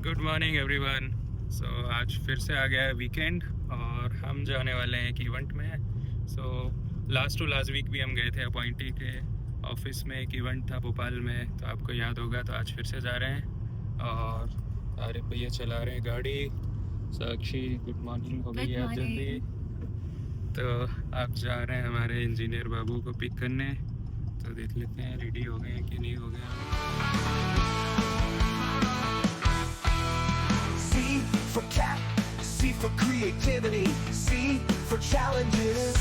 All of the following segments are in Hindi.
Good morning everyone. आज फिर से आ गया है वीकेंड और हम जाने वाले हैं एक इवेंट में। लास्ट टू लास्ट वीक भी हम गए थे अपॉइंटी के ऑफिस में, एक इवेंट था भोपाल में, तो आपको याद होगा। तो आज फिर से जा रहे हैं और अरे भैया चला रहे हैं गाड़ी। साक्षी गुड मॉर्निंग, हो गई गुड है आप जल्दी। मॉर्निंग। तो आप जा रहे हैं हमारे इंजीनियर बाबू को पिक करने, तो देख लेते हैं रेडी हो गए हैं कि नहीं हो गए। C for cat, C for creativity, C for challenges,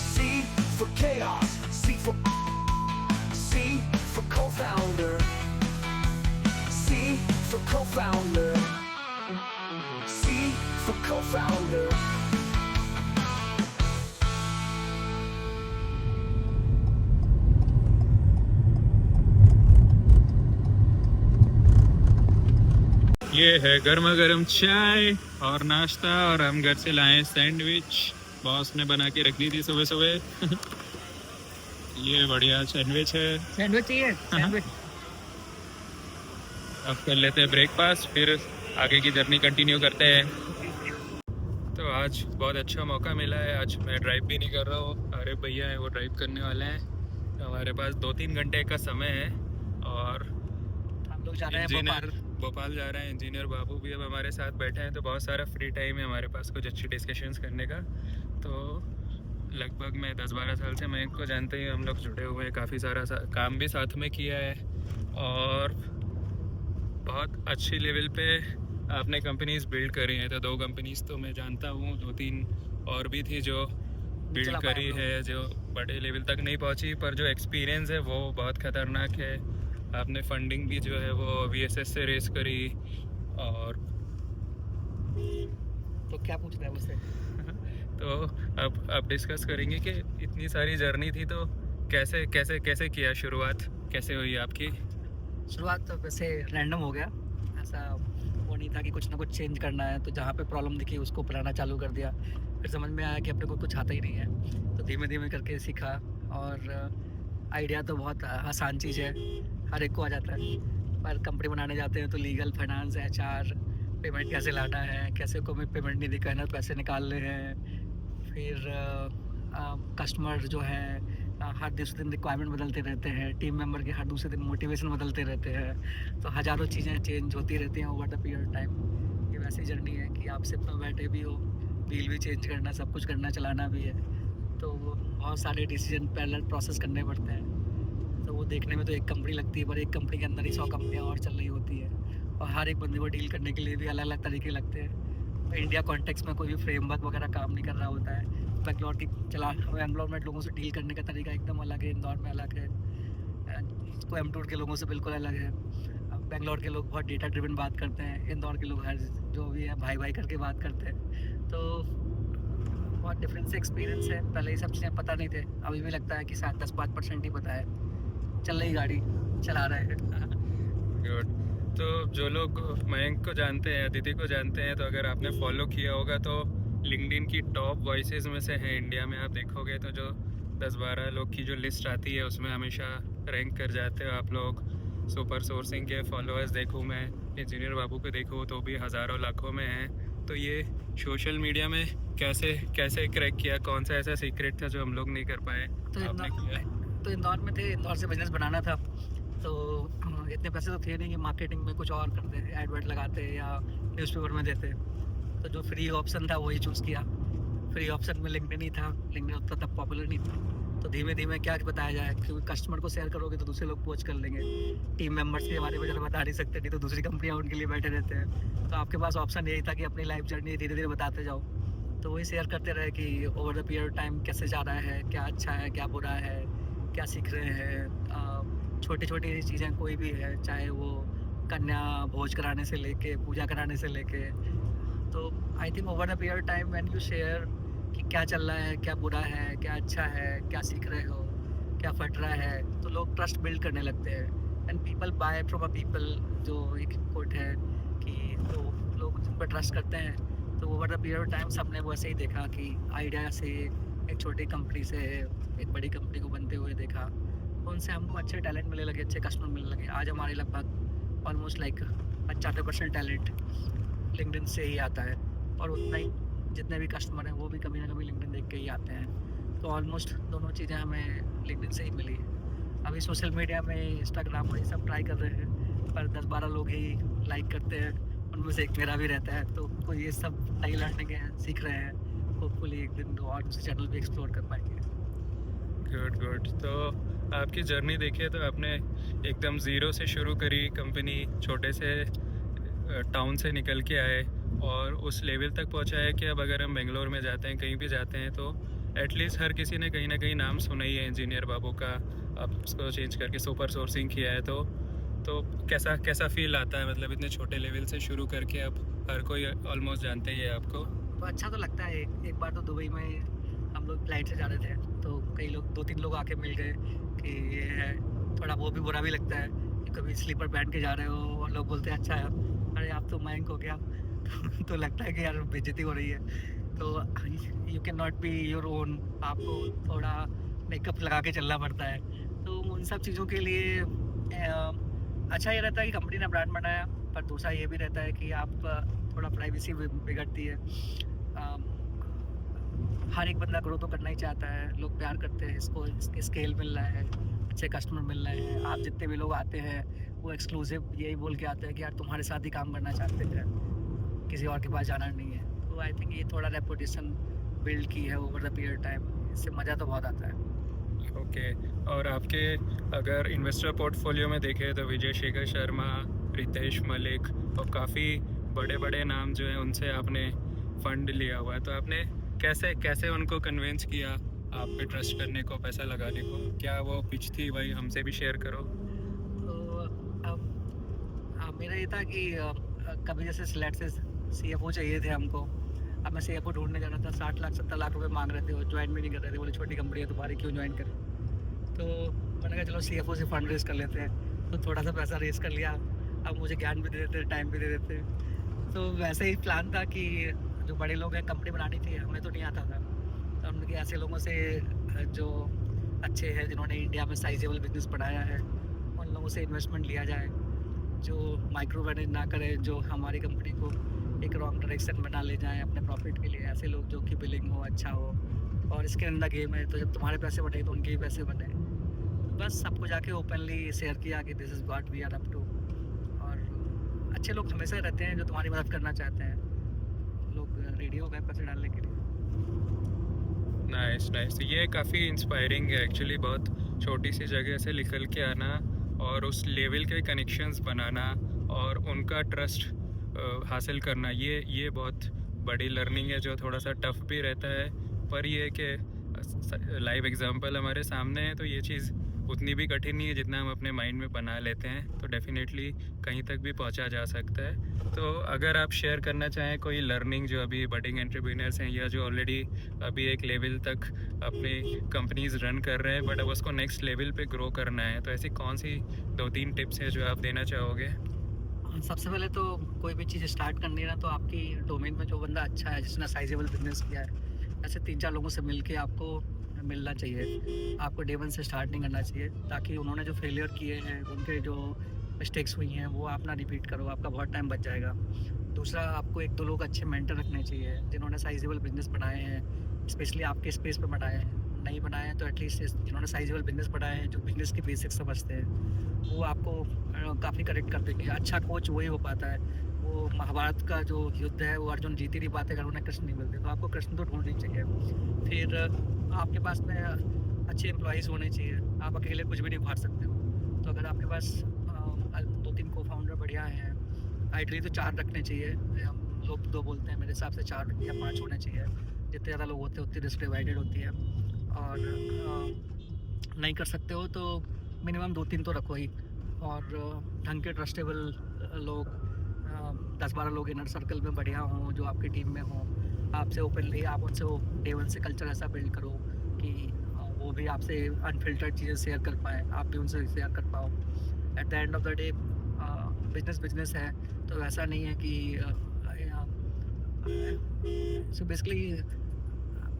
C for chaos, C for co-founder, C for co-founder, C for co-founder. ये है गर्मा गर्म चाय और नाश्ता, और हम घर से लाए सैंडविच। बॉस ने बना के रख दी थी सुबह सुबह। ये बढ़िया सैंडविच है। सैंडविच चाहिए? सैंडविच। अब कर लेते हैं ब्रेकफास्ट, फिर आगे की जर्नी कंटिन्यू करते हैं। तो आज बहुत अच्छा मौका मिला है। आज मैं ड्राइव भी नहीं कर रहा हूँ, अरे भैया है वो ड्राइव करने वाले हैं। हमारे पास 2-3 घंटे का समय है और हम लोग जा रहे हैं इंजीनियर भोपाल जा रहे हैं। इंजीनियर बाबू भी अब हमारे साथ बैठे हैं, तो बहुत सारा फ्री टाइम है हमारे पास कुछ अच्छी डिस्कशंस करने का। तो लगभग मैं 10-12 साल से मैं इनको जानते ही हम लोग जुड़े हुए हैं, काफ़ी सारा काम भी साथ में किया है और बहुत अच्छी लेवल पे आपने कंपनीज बिल्ड करी हैं। तो 2 कंपनीज तो मैं जानता हूँ, 2-3 और भी थी जो बिल्ड करी है, जो बड़े लेवल तक नहीं पहुँची, पर जो एक्सपीरियंस है वो बहुत ख़तरनाक है। आपने फंडिंग भी जो है वो VSS से रेस करी। और तो क्या पूछना है मुझसे? तो अब डिस्कस करेंगे कि इतनी सारी जर्नी थी, तो कैसे कैसे कैसे किया, शुरुआत कैसे हुई आपकी? शुरुआत तो वैसे रैंडम हो गया, ऐसा वो नहीं था कि कुछ ना कुछ चेंज करना है, तो जहाँ पे प्रॉब्लम दिखी उसको बनाना चालू कर दिया। फिर समझ में आया कि अपने को कुछ आता ही नहीं है, तो धीमे धीमे करके सीखा। और आइडिया तो बहुत आसान चीज़ है, हर एक को आ जाता है, पर कंपनी बनाने जाते हैं तो लीगल, फाइनेंस, HR, पेमेंट कैसे लाना है, कैसे को में पेमेंट नहीं दिखाना है, पैसे निकालने हैं। फिर कस्टमर जो है हर दूसरे दिन रिक्वायरमेंट बदलते रहते हैं, टीम मेंबर के हर दूसरे दिन मोटिवेशन बदलते रहते हैं, तो हज़ारों चीज़ें चेंज होती रहती हैं ओवर द पीरियड टाइम। ये वैसी जर्नी है कि आप सिर्फ में बैठे भी हो, व्हील भी चेंज करना, सब कुछ करना, चलाना भी है, तो बहुत सारे डिसीजन पैरेलल प्रोसेस करने पड़ते हैं। तो वो देखने में तो एक कंपनी लगती है, पर एक कंपनी के अंदर ही 100 कंपनियाँ और चल रही होती है, और हर एक बंदे को डील करने के लिए भी अलग अलग तरीके लगते हैं। इंडिया कॉन्टेक्स्ट में कोई भी फ्रेमवर्क वगैरह काम नहीं कर रहा होता है। बेंगलोर की बेंगलोर में लोगों से डील करने का तरीका एकदम अलग है, इंदौर में अलग है, कोयम्बटूर के लोगों से बिल्कुल अलग है। अब बेंगलोर के लोग बहुत डेटा ड्रिवन बात करते हैं, इंदौर के लोग हर जो भी है भाई भाई करके बात करते हैं, तो बहुत डिफरेंस एक्सपीरियंस है। पहले ये सब चीज़ें पता नहीं थे, अभी भी लगता है कि 7-10-5% ही पता है। चल रही गाड़ी, चला रहे हैं। गुड। तो जो लोग मयंक को जानते हैं, अदिति को जानते हैं, तो अगर आपने फॉलो किया होगा तो लिंक्डइन की टॉप वॉइसेस में से हैं इंडिया में। आप देखोगे तो जो 10-12 लोग की जो लिस्ट आती है उसमें हमेशा रैंक कर जाते हो आप लोग। सुपर सोर्सिंग के फॉलोअर्स देखूँ मैं, इंजीनियर बाबू को देखूँ तो भी हज़ारों लाखों में हैं। तो ये सोशल मीडिया में कैसे कैसे क्रैक किया, कौन सा ऐसा सीक्रेट था जो हम लोग नहीं कर पाए, आपने किया? तो इंदौर में थे, इंदौर से बिजनेस बनाना था, तो इतने पैसे तो थे नहीं कि मार्केटिंग में कुछ और करते, एडवर्ट लगाते या न्यूज़पेपर में देते। तो जो फ्री ऑप्शन था वही चूज़ किया। फ्री ऑप्शन में लिंक्डइन ही था, लिंक्डइन उतना तब पॉपुलर नहीं था। तो धीमे धीमे क्या बताया जाए, क्योंकि कस्टमर को शेयर करोगे तो दूसरे लोग पोच कर लेंगे, टीम मेंबर्स के बारे में ज़रा बता नहीं सकते, नहीं तो दूसरी कंपनियाँ उनके लिए बैठे रहते हैं। तो आपके पास ऑप्शन यही था कि अपनी लाइफ जर्नी धीरे धीरे बताते जाओ। तो वही शेयर करते रहे कि ओवर द पीरियड टाइम कैसे जा रहा है, क्या अच्छा है, क्या बुरा है, क्या सीख रहे हैं। छोटी छोटी चीज़ें कोई भी है, चाहे वो कन्या भोज कराने से लेके पूजा कराने से लेके। तो I think over the period time when you share कि क्या चल रहा है, क्या बुरा है, क्या अच्छा है, क्या सीख रहे हो, क्या फट रहा है, तो लोग ट्रस्ट बिल्ड करने लगते हैं। And people by from a people, जो एक कोट है कि तो लोग जिन पर ट्रस्ट करते हैं। तो ओवर द पीरियड टाइम सबने वैसे ही देखा कि आइडिया से एक छोटी कंपनी से एक बड़ी कंपनी को बनते हुए देखा, तो उनसे हमको अच्छे टैलेंट मिलने लगे, अच्छे कस्टमर मिलने लगे। आज हमारे लगभग ऑलमोस्ट लाइक 95% टैलेंट लिंक्डइन से ही आता है, और उतना ही जितने भी कस्टमर हैं वो भी कभी ना कभी लिंक्डइन देख के ही आते हैं। तो ऑलमोस्ट दोनों चीज़ें हमें लिंक्डइन से ही मिली है। अभी सोशल मीडिया में इंस्टाग्राम और ये सब ट्राई कर रहे हैं, पर 10-12 लोग ही लाइक करते हैं, उनमें से एक मेरा भी रहता है। तो ये सब नई लर्निंग है, सीख रहे हैं। होपफुली एक दिन और दूसरे चैनल भी एक्सप्लोर कर पाएंगे। Good good. तो आपकी जर्नी देखिए तो आपने एकदम ज़ीरो से शुरू करी कंपनी, छोटे से टाउन से निकल के आए और उस लेवल तक पहुंचा है कि अब अगर हम बेंगलोर में जाते हैं, कहीं भी जाते हैं, तो एटलीस्ट हर किसी ने कहीं ना कहीं नाम सुना ही है इंजीनियर बाबू का। अब उसको चेंज करके सुपर सोर्सिंग किया है, तो कैसा फील आता है, मतलब इतने छोटे लेवल से शुरू करके अब हर कोई ऑलमोस्ट जानते ही है आपको। तो अच्छा तो लगता है। एक बार तो दुबई में हम लोग फ्लाइट से जा रहे थे, तो कई लोग 2-3 लोग आके मिल गए कि ये है। थोड़ा वो भी बुरा भी लगता है कि कभी स्लीपर पहन के जा रहे हो और लोग बोलते हैं अच्छा है, अरे आप तो महंग हो गया। तो लगता है कि यार बेइज्जती हो रही है। तो you can not be your own, आपको थोड़ा मेकअप लगा के चलना पड़ता है। तो उन सब चीज़ों के लिए अच्छा ये रहता है कि कंपनी ने ब्रांड बनाया, पर दूसरा ये भी रहता है कि आप थोड़ा प्राइवेसी बिगड़ती है। हर एक बंदा ग्रो तो करना ही चाहता है, लोग प्यार करते हैं, इसको इसके स्केल मिल रहा है, अच्छे कस्टमर मिल रहे हैं। आप जितने भी लोग आते हैं वो एक्सक्लूसिव यही बोल के आते हैं कि यार तुम्हारे साथ ही काम करना चाहते थे, किसी और के पास जाना नहीं है। तो आई थिंक ये थोड़ा रेपुटेशन बिल्ड की है ओवर द पीरियड टाइम, इससे मज़ा तो बहुत आता है। ओके। और आपके अगर इन्वेस्टर पोर्टफोलियो में देखें तो विजय शेखर शर्मा, रितेश मलिक और काफ़ी बड़े बड़े नाम जो हैं उनसे आपने फ़ंड लिया हुआ है। तो आपने कैसे उनको कन्विंस किया आप पे ट्रस्ट करने को, पैसा लगाने को? क्या वो पिच थी, भाई हमसे भी शेयर करो। तो अब मेरा ये था कि कभी जैसे सिलेक्ट से CFO चाहिए थे हमको। अब मैं CFO ढूंढने जा रहा था, 60 लाख 70 लाख रुपए मांग रहे थे, वो ज्वाइन भी नहीं कर रहे थे, बोले छोटी कंपनी है तुम्हारी, क्यों ज्वाइन करें। तो मैंने कहा चलो CFO से फंड रेज कर लेते हैं। तो थोड़ा सा पैसा रेज कर लिया, अब मुझे ज्ञान भी दे देते, टाइम भी दे देते। तो वैसे ही प्लान था कि जो बड़े लोग हैं कंपनी बनानी थी, हमें तो नहीं आता था। तो हमने कहा ऐसे लोगों से जो अच्छे हैं, जिन्होंने इंडिया में साइजेबल बिजनेस बढ़ाया है, उन लोगों से इन्वेस्टमेंट लिया जाए, जो माइक्रो मैनेज ना करें, जो हमारी कंपनी को एक रॉन्ग डायरेक्शन बना ले जाएं अपने प्रॉफिट के लिए। ऐसे लोग जो कि बिलिंग हो, अच्छा हो, और इसके अंदर गेम है, तो जब तुम्हारे पैसे बने तो उनके भी पैसे बने। बस सबको जाके ओपनली शेयर किया कि this is what we are up to. और अच्छे लोग हमेशा रहते हैं जो तुम्हारी मदद करना चाहते हैं, लोग रेडी हो गए पैसे डालने के लिए। नाइस। ये काफ़ी इंस्पायरिंग है एक्चुअली। बहुत छोटी सी जगह से निकल के आना और उस लेवल के कनेक्शंस बनाना और उनका ट्रस्ट हासिल करना, ये बहुत बड़ी लर्निंग है, जो थोड़ा सा टफ भी रहता है। पर ये कि लाइव एग्जांपल हमारे सामने है, तो ये चीज़ उतनी भी कठिन नहीं है जितना हम अपने माइंड में बना लेते हैं। तो डेफिनेटली कहीं तक भी पहुंचा जा सकता है। तो अगर आप शेयर करना चाहें कोई लर्निंग जो अभी बडिंग एंटरप्रेन्योर्स हैं या जो ऑलरेडी अभी एक लेवल तक अपनी कंपनीज रन कर रहे हैं बट अब उसको नेक्स्ट लेवल पे ग्रो करना है, तो ऐसी कौन सी 2-3 टिप्स हैं जो आप देना चाहोगे? सबसे पहले तो कोई भी चीज़ स्टार्ट करनी है ना, तो आपकी डोमेन में जो बंदा अच्छा है, जिसने साइजेबल बिजनेस किया है, ऐसे 3-4 लोगों से मिल के आपको मिलना चाहिए। आपको डे 1 से स्टार्ट नहीं करना चाहिए, ताकि उन्होंने जो फेलियर किए हैं, उनके जो मिस्टेक्स हुई हैं, वो आप ना रिपीट करो, आपका बहुत टाइम बच जाएगा। दूसरा, आपको 1-2 लोग अच्छे मेंटर रखने चाहिए जिन्होंने साइजेबल बिजनेस बनाए हैं, स्पेशली आपके स्पेस पे बनाए हैं। नहीं बनाए हैं तो एटलीस्ट जिन्होंने साइजेबल बिजनेस बनाए हैं, जो बिजनेस की बेसिक्स समझते हैं, वो आपको काफ़ी करेक्ट कर देंगे। अच्छा कोच वही हो पाता है। वो महाभारत का जो युद्ध है वो अर्जुन जीत ही नहीं पाते अगर उन्हें कृष्ण नहीं मिलते, तो आपको कृष्ण तो ढूंढनी चाहिए। फिर आपके पास में अच्छे एम्प्लॉयज़ होने चाहिए, आप अकेले कुछ भी नहीं उखाड़ सकते हो। तो अगर आपके पास 2-3 को-फाउंडर बढ़िया हैं, आइडियली तो 4 रखने चाहिए, लोग 2 बोलते हैं, मेरे हिसाब से 4 या 5 होने चाहिए। जितने ज़्यादा लोग होते हैं उतनी रिस्क डिवाइडेड होती है। और नहीं कर सकते हो तो मिनिमम 2-3 तो रखो ही, और ढंग के ट्रस्टेबल लोग, 10-12 लोग इनर सर्कल में बढ़िया हों, जो आपकी टीम में हों, आपसे ओपनली आप उनसे वो डे 1 से कल्चर ऐसा बिल्ड करो कि वो भी आपसे अनफिल्टर्ड चीज़ें शेयर कर पाएँ, आप भी उनसे शेयर कर पाओ। At the end of the day business है, तो ऐसा नहीं है कि so basically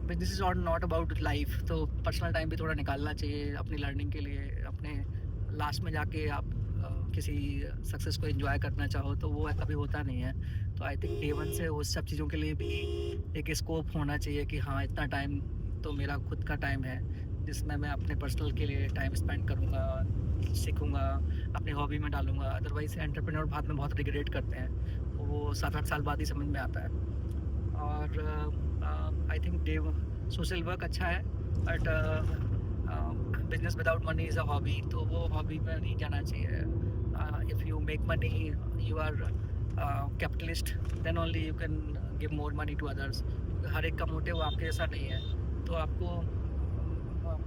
business is not about life. तो पर्सनल टाइम भी थोड़ा निकालना चाहिए अपनी लर्निंग के लिए। अपने लास्ट में जाके आप किसी सक्सेस को एंजॉय करना चाहो तो वो कभी होता नहीं है। तो आई थिंक डे वन से उस सब चीज़ों के लिए भी एक स्कोप होना चाहिए कि हाँ, इतना टाइम तो मेरा खुद का टाइम है जिसमें मैं अपने पर्सनल के लिए टाइम स्पेंड करूँगा, सीखूँगा, अपनी हॉबी में डालूँगा। अदरवाइज़ एंटरप्रेन्योर बाद में बहुत रिग्रेट करते हैं, तो वो 7-8 साल बाद ही समझ में आता है। और आई थिंक सोशल वर्क अच्छा है, but business without money is a hobby, तो वो हॉबी में नहीं जाना चाहिए। If you make money, you are capitalist, then only you can give more money to others. हर एक का मोटिव आपके जैसा नहीं है, तो आपको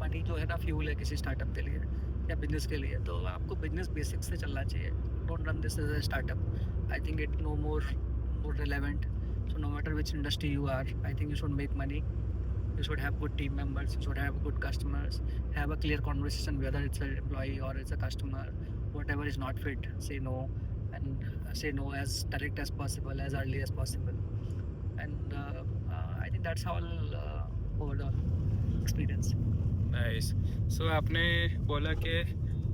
मनी जो है ना फ्यूल है किसी स्टार्टअप के लिए या बिजनेस के लिए, तो आपको बिजनेस बेसिक्स से चलना चाहिए। Don't run this as a startup. I think it no more relevant. So no matter which industry you are, I think you should make money. You should have good team members. You should have good customers. Have a clear conversation whether it's an employee or it's a customer. Whatever is not fit, say no, and say no as direct as possible, as early as possible. And I think that's all overall experience. Nice. So आपने बोला कि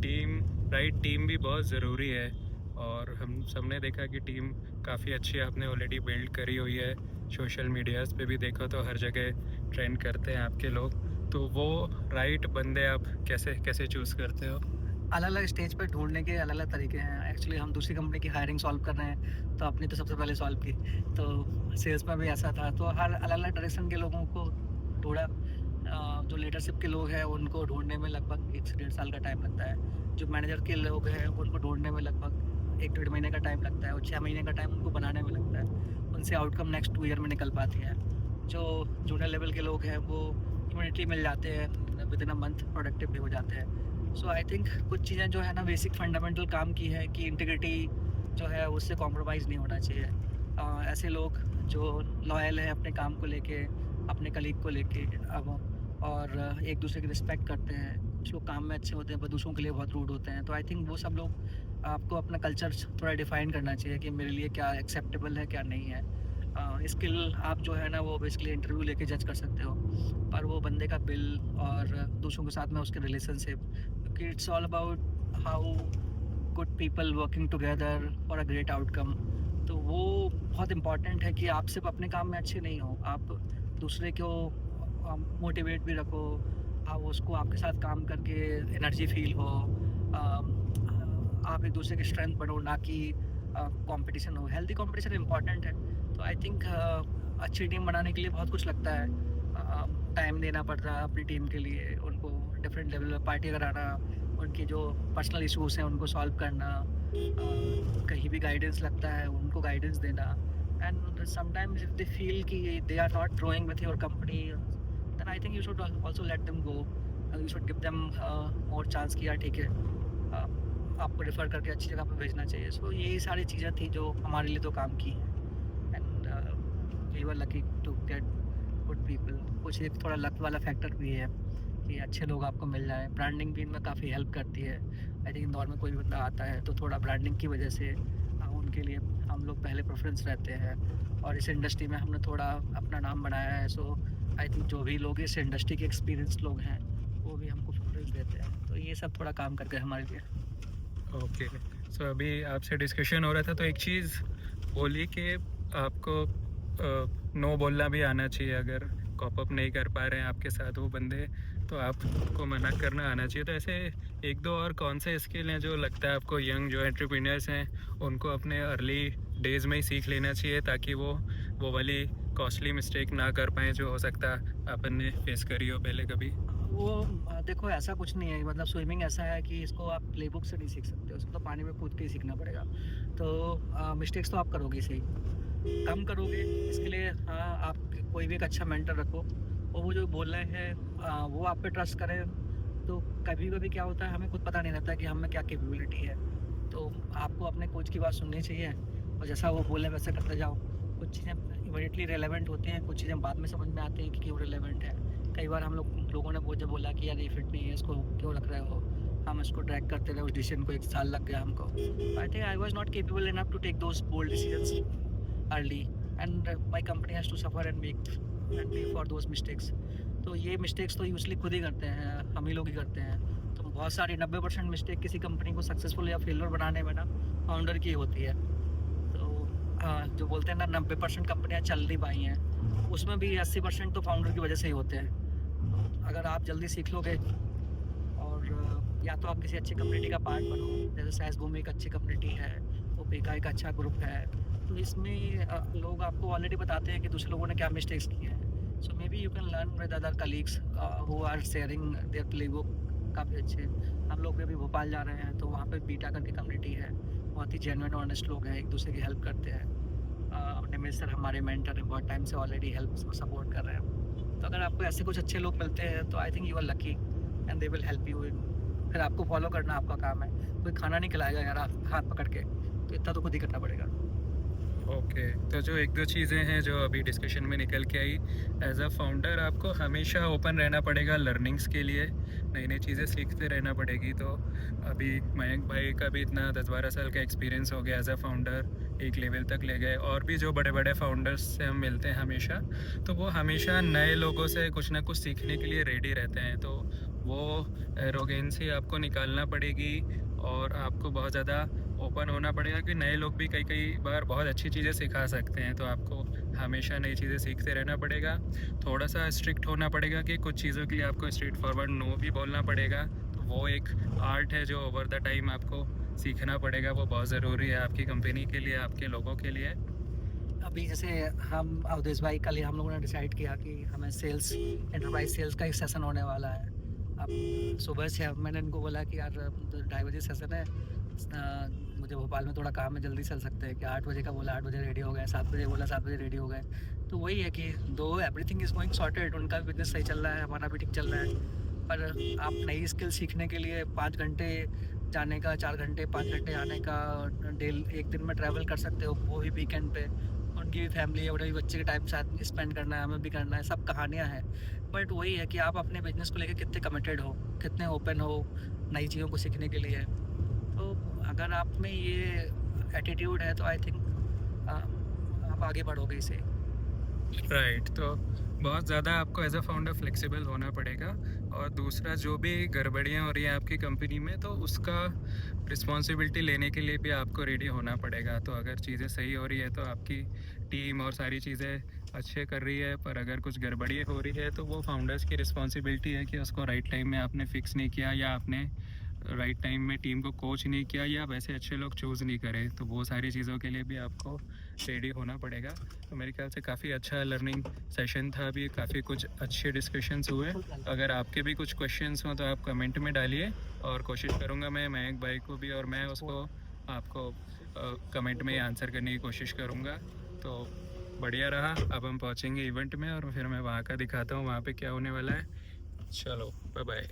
टीम भी बहुत ज़रूरी है, और हम सबने देखा कि टीम काफ़ी अच्छी आपने ऑलरेडी बिल्ड करी हुई है। सोशल मीडियाज़ पे भी देखो तो हर जगह ट्रेंड करते हैं आपके लोग, तो वो राइट बंदे आप कैसे चूज़ करते हो? अलग अलग स्टेज पर ढूंढने के अलग अलग तरीके हैं। एक्चुअली हम दूसरी कंपनी की हायरिंग सॉल्व कर रहे हैं, तो अपनी तो सबसे पहले सॉल्व की। तो सेल्स में भी ऐसा था, तो हर अलग अलग डायरेक्शन के लोगों को ढूंढा। जो लीडरशिप के लोग हैं उनको ढूंढने में लगभग 1 से 1.5 साल का टाइम लगता है। जो मैनेजर के लोग हैं उनको ढूंढने में लगभग 1-1.5 महीने का टाइम लगता है, और 6 महीने का टाइम उनको बनाने में लगता है। उनसे आउटकम नेक्स्ट 2 ईयर में निकल पाती है। जो जूनियर लेवल के लोग हैं वो इमीडिएटली मिल जाते हैं, with in a month productive भी हो जाते हैं। सो आई थिंक कुछ चीज़ें जो है ना बेसिक फंडामेंटल काम की है कि इंटीग्रिटी जो है उससे कॉम्प्रोमाइज़ नहीं होना चाहिए। ऐसे लोग जो लॉयल हैं अपने काम को लेके, अपने कलीग को लेके, अब और एक दूसरे की रिस्पेक्ट करते हैं, कुछ लोग काम में अच्छे होते हैं पर दूसरों के लिए बहुत रूड होते हैं। तो आई थिंक वो सब लोग आपको अपना कल्चर थोड़ा डिफाइन करना चाहिए कि मेरे लिए क्या एक्सेप्टेबल है क्या नहीं है। स्किल आप जो है ना वो बेसिकली इंटरव्यू लेके जज कर सकते हो, पर वो बंदे का बिल और दूसरों के साथ में उसके रिलेशनशिप, क्योंकि it's all about how good people working together for a great outcome. तो वो बहुत इंपॉर्टेंट है कि आप सिर्फ अपने काम में अच्छे नहीं हो, आप दूसरे को मोटिवेट भी रखो, आप उसको आपके साथ काम करके एनर्जी फील हो, आप एक दूसरे की स्ट्रेंथ बढ़ो, ना कि कंपटीशन हो। हेल्दी कंपटीशन इंपॉर्टेंट है। तो आई थिंक अच्छी टीम बनाने के लिए बहुत कुछ लगता है। टाइम देना पड़ता है अपनी टीम के लिए, उनको डिफरेंट लेवल पर पार्टी कराना, उनकी जो पर्सनल इशूज़ हैं उनको सॉल्व करना, कहीं भी गाइडेंस लगता है उनको गाइडेंस देना। And sometimes if they feel कि they are not growing with your company, then I think you should also let them go. You should give them more chance कि यार ठीक है, आपको रेफ़र करके अच्छी जगह पे भेजना चाहिए। सो यही सारी चीज़ें थी जो हमारे लिए तो काम की हैं। And we were lucky to get good people. कुछ एक थोड़ा लक वाला फैक्टर भी है कि अच्छे लोग आपको मिल जाएं। ब्रांडिंग भी इनमें काफ़ी हेल्प करती है। आई थिंक इंदौर में कोई भी बंदा आता है तो थोड़ा ब्रांडिंग की वजह से उनके लिए हम लोग पहले प्रेफरेंस रहते हैं, और इस इंडस्ट्री में हमने थोड़ा अपना नाम बनाया है। सो आई थिंक जो भी लोग इस इंडस्ट्री के एक्सपीरियंस लोग हैं वो भी हमको प्रेफरेंस देते हैं। तो ये सब थोड़ा काम करके हमारे लिए। ओके। सो अभी आपसे डिस्कशन हो रहा था तो एक चीज़ बोली कि आपको नो बोलना भी आना चाहिए। अगर कॉप अप नहीं कर पा रहे हैं आपके साथ वो बंदे, तो आपको मना करना आना चाहिए। तो ऐसे 1-2 और कौन से स्किल हैं जो लगता है आपको यंग जो एंटरप्रेन्योर्स हैं उनको अपने अर्ली डेज़ में ही सीख लेना चाहिए, ताकि वो वाली कॉस्टली मिस्टेक ना कर पाएँ जो हो सकता अपन ने फेस करी हो पहले कभी? वो देखो ऐसा कुछ नहीं है, मतलब स्विमिंग ऐसा है कि इसको आप प्ले बुक से नहीं सीख सकते, उसको तो पानी में कूद के ही सीखना पड़ेगा। तो मिस्टेक्स तो आप करोगे सही, कम करोगे। इसके लिए हाँ, आप कोई भी एक अच्छा मेंटर रखो, और वो जो बोल रहे हैं वो आप पे ट्रस्ट करें। तो कभी कभी क्या होता है हमें खुद पता नहीं रहता कि हम में क्या कैपेबिलिटी है, तो आपको अपने कोच की बात सुननी चाहिए और जैसा वो बोले वैसे करते जाओ। कुछ चीज़ें इमीडिएटली रेलेवेंट होती हैं, कुछ चीज़ें बाद में समझ में आती हैं कि क्यों रेलेवेंट है। कई बार हम लोगों ने जब बोला कि यार ये फिट नहीं है, इसको क्यों रख रहे हो, हम इसको ट्रैक करते रहे, उस डिसीजन को 1 साल लग गया हमको। I think I was not capable enough to take those bold decisions early, and my company has to suffer and pay for those mistakes. तो ये मिस्टेक्स तो यूजली खुद ही करते हैं, हम ही लोग ही करते हैं। तो बहुत सारी 90% मिस्टेक किसी कंपनी को सक्सेसफुल या फेलियर बनाने में ना फाउंडर की होती है। तो जो बोलते हैं ना 90% कंपनियां चल नहीं पाई हैं, उसमें भी 80% तो फाउंडर की वजह से ही होते हैं। अगर आप जल्दी सीख लोगे और या तो आप किसी अच्छी कम्युनिटी का पार्ट बनो, जैसे सैस भूमि एक अच्छी कम्युनिटी है, ओपेका एक अच्छा ग्रुप है, तो इसमें लोग आपको ऑलरेडी बताते हैं कि दूसरे लोगों ने क्या मिस्टेक्स किए हैं। So maybe you can learn with other colleagues who are sharing their playbook. काफ़ी अच्छे, हम लोग भी अभी भोपाल जा रहे हैं तो वहाँ पे बीटा करके कम्युनिटी है, बहुत ही जेन्युइन ऑनेस्ट लोग हैं, एक दूसरे की हेल्प करते हैं। निमित सर हमारे मेंटर हैं, बहुत टाइम से ऑलरेडी हेल्प सपोर्ट कर रहे हैं। तो अगर आपको ऐसे कुछ अच्छे लोग मिलते हैं तो I think you are lucky and they will help you in. फिर आपको फॉलो करना आपका काम है, कोई खाना नहीं खिलाएगा यार आप हाथ पकड़ के, तो इतना तो खुद ही करना पड़ेगा। ओके, तो जो एक दो चीज़ें हैं जो अभी डिस्कशन में निकल के आई, एज अ फाउंडर आपको हमेशा ओपन रहना पड़ेगा लर्निंग्स के लिए, नई नई चीज़ें सीखते रहना पड़ेगी। तो अभी मयंक भाई का भी इतना 10-12 साल का एक्सपीरियंस हो गया एज अ फाउंडर, एक लेवल तक ले गए। और भी जो बड़े बड़े फाउंडर्स से हम मिलते हैं हमेशा, तो वो हमेशा नए लोगों से कुछ ना कुछ सीखने के लिए रेडी रहते हैं। तो वो एरोगेंसी आपको निकालना पड़ेगी और आपको बहुत ज़्यादा ओपन होना पड़ेगा कि नए लोग भी कई बार बहुत अच्छी चीज़ें सिखा सकते हैं। तो आपको हमेशा नई चीज़ें सीखते रहना पड़ेगा। थोड़ा सा स्ट्रिक्ट होना पड़ेगा कि कुछ चीज़ों के लिए आपको स्ट्रेट फॉरवर्ड नो भी बोलना पड़ेगा। तो वो एक आर्ट है जो ओवर द टाइम आपको सीखना पड़ेगा, वो बहुत ज़रूरी है आपकी कंपनी के लिए, आपके लोगों के लिए। अभी जैसे हम अवधेश भाई, कल ही हम लोगों ने डिसाइड किया कि हमें सेल्स, एंटरप्राइज सेल्स का एक सेशन होने वाला है। अब सुबह से मैंने इनको बोला कि यार 2:30 बजे सेशन है, मुझे भोपाल में थोड़ा काम है, जल्दी चल सकते हैं कि 8 बजे का बोला 8 बजे रेडी हो गए, 7 बजे बोला 7 बजे रेडी हो गए। तो वही है कि दो एवरीथिंग इज़ गोइंग सॉर्टेड, उनका बिजनेस सही चल रहा है, हमारा भी ठीक चल रहा है। पर आप नई स्किल सीखने के लिए 5 घंटे जाने का, 4 घंटे 5 घंटे आने का, एक दिन में ट्रैवल कर सकते हो, वो भी वीकेंड पे। उनकी भी फैमिली है, उन्हें भी बच्चे के टाइम साथ स्पेंड करना है, हमें भी करना है, सब कहानियाँ हैं। बट वही है कि आप अपने बिजनेस को लेकर कितने कमिटेड हो, कितने ओपन हो नई चीज़ों को सीखने के लिए। तो अगर आप में ये एटीट्यूड है तो आई थिंक आप आगे बढ़ोगे इसे। राइट, तो बहुत ज़्यादा आपको एज अ फाउंडर फ्लेक्सिबल होना पड़ेगा। और दूसरा, जो भी गड़बड़ियाँ हो रही हैं आपकी कंपनी में, तो उसका रिस्पॉन्सिबिलिटी लेने के लिए भी आपको रेडी होना पड़ेगा। तो अगर चीज़ें सही हो रही है तो आपकी टीम और सारी चीज़ें अच्छे कर रही है, पर अगर कुछ गड़बड़ी हो रही है तो वो फाउंडर्स की रिस्पॉन्सिबिलिटी है कि उसको राइट टाइम में आपने फिक्स नहीं किया, या आपने राइट टाइम में टीम को कोच नहीं किया, या वैसे अच्छे लोग चूज़ नहीं करे। तो वो सारी चीज़ों के लिए भी आपको रेडी होना पड़ेगा। तो मेरे ख्याल से काफ़ी अच्छा लर्निंग सेशन था, अभी काफ़ी कुछ अच्छे डिस्कशंस हुए। अगर आपके भी कुछ क्वेश्चंस हों तो आप कमेंट में डालिए, और कोशिश करूँगा मैं मयंक भाई को भी, और मैं उसको आपको कमेंट में आंसर करने की कोशिश करूँगा। तो बढ़िया रहा। अब हम पहुँचेंगे इवेंट में और फिर मैं वहाँ का दिखाता हूँ वहाँ पे क्या होने वाला है। चलो, बाय बाय।